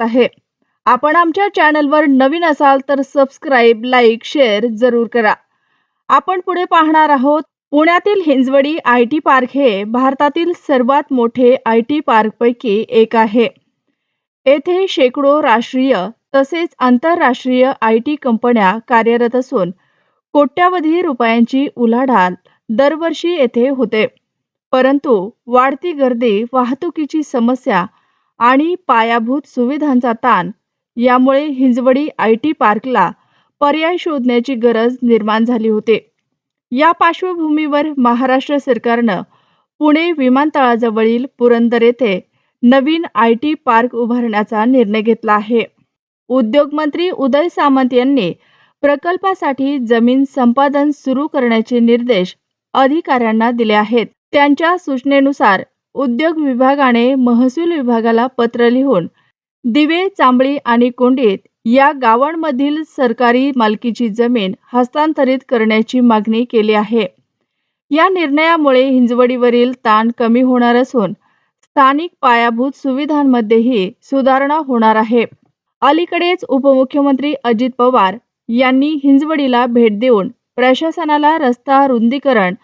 आहे। आपण आमच्या चॅनलवर नवीन असाल तर सबस्क्राइब, लाईक, शेअर जरूर करा। आपण पुढे पाहणार आहोत पुण्यातील हिंजवडी आयटी पार्क हे भारतातील सर्वात मोठे आयटी पार्कपैकी एक आहे। येथे शेकडो राष्ट्रीय तसेच आंतरराष्ट्रीय आयटी कंपन्या कार्यरत असून कोट्यावधी रुपयांची उलाढाल दरवर्षी येथे होते। परंतु वाढती गर्दी, वाहतुकीची समस्या आणि पायाभूत सुविधांचा ताण यामुळे हिंजवडी आयटी पार्कला पर्याय शोधण्याची गरज निर्माण झाली होती। या पार्श्वभूमीवर महाराष्ट्र सरकारने पुणे विमानतळाजवळील पुरंदर येथे नवीन आयटी पार्क उभारण्याचा निर्णय घेतला आहे। उद्योग मंत्री उदय सामंत यांनी प्रकल्पासाठी जमीन संपादन सुरू करण्याचे निर्देश अधिकाऱ्यांना दिले आहेत। त्यांच्या सूचनेनुसार उद्योग विभागाने महसूल विभागाला पत्र लिहून दिवे, चांबळी आणि कोंडीत या गावांमधील सरकारी मालकीची जमीन हस्तांतरित करण्याची मागणी केली आहे। या निर्णयामुळे हिंजवडीवरील ताण कमी होणार असून स्थानिक पायाभूत सुविधांमध्येही सुधारणा होणार आहे। अलीकडेच उपमुख्यमंत्री अजित पवार यांनी हिंजवडीला भेट देऊन प्रशासनाला रस्ता रुंदीकरण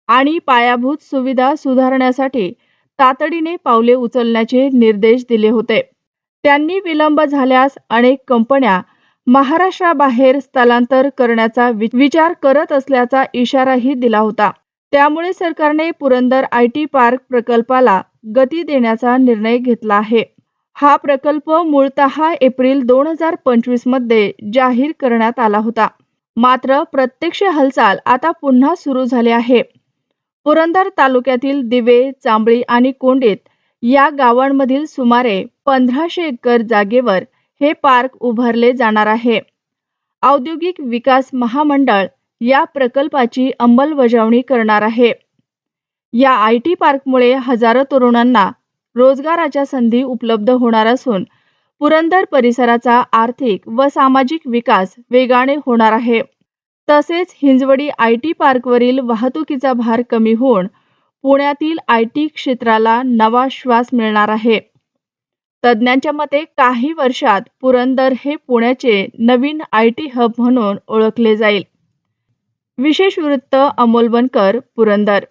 आणि पायाभूत सुविधा सुधारण्यासाठी तातडीने पावले उचलण्याचे निर्देश दिले होते। त्यांनी विलंब झाल्यास अनेक कंपन्या महाराष्ट्राबाहेर स्थलांतर करण्याचा विचार करत असल्याचा इशाराही दिला होता। त्यामुळे सरकारने पुरंदर आयटी पार्क प्रकल्पाला गती देण्याचा निर्णय घेतला आहे। हा प्रकल्प मूळतः एप्रिल 2025 मध्ये जाहीर करण्यात आला होता। मात्र प्रत्यक्ष हालचाल आता पुन्हा सुरू झाली आहे। पुरंदर तालुक्यातील दिवे, चांबळी आणि कोंडीत या गावांमधील सुमारे 1500 एकर जागेवर हे पार्क उभारले जाणार आहे। औद्योगिक विकास महामंडळ या प्रकल्पाची अंमलबजावणी करणार आहे। या आयटी पार्कमुळे हजारो तरुणांना रोजगाराच्या संधी उपलब्ध होणार असून पुरंदर परिसराचा आर्थिक व सामाजिक विकास वेगाने होणार आहे। तसेच हिंजवडी आयटी पार्कवरील वाहतुकीचा भार कमी होऊन पुण्यातील आयटी क्षेत्राला नवा श्वास मिळणार आहे। तज्ज्ञांच्या मते काही वर्षात पुरंदर हे पुण्याचे नवीन आयटी हब म्हणून ओळखले जाईल। विशेष वृत्त अमोल बनकर, पुरंदर।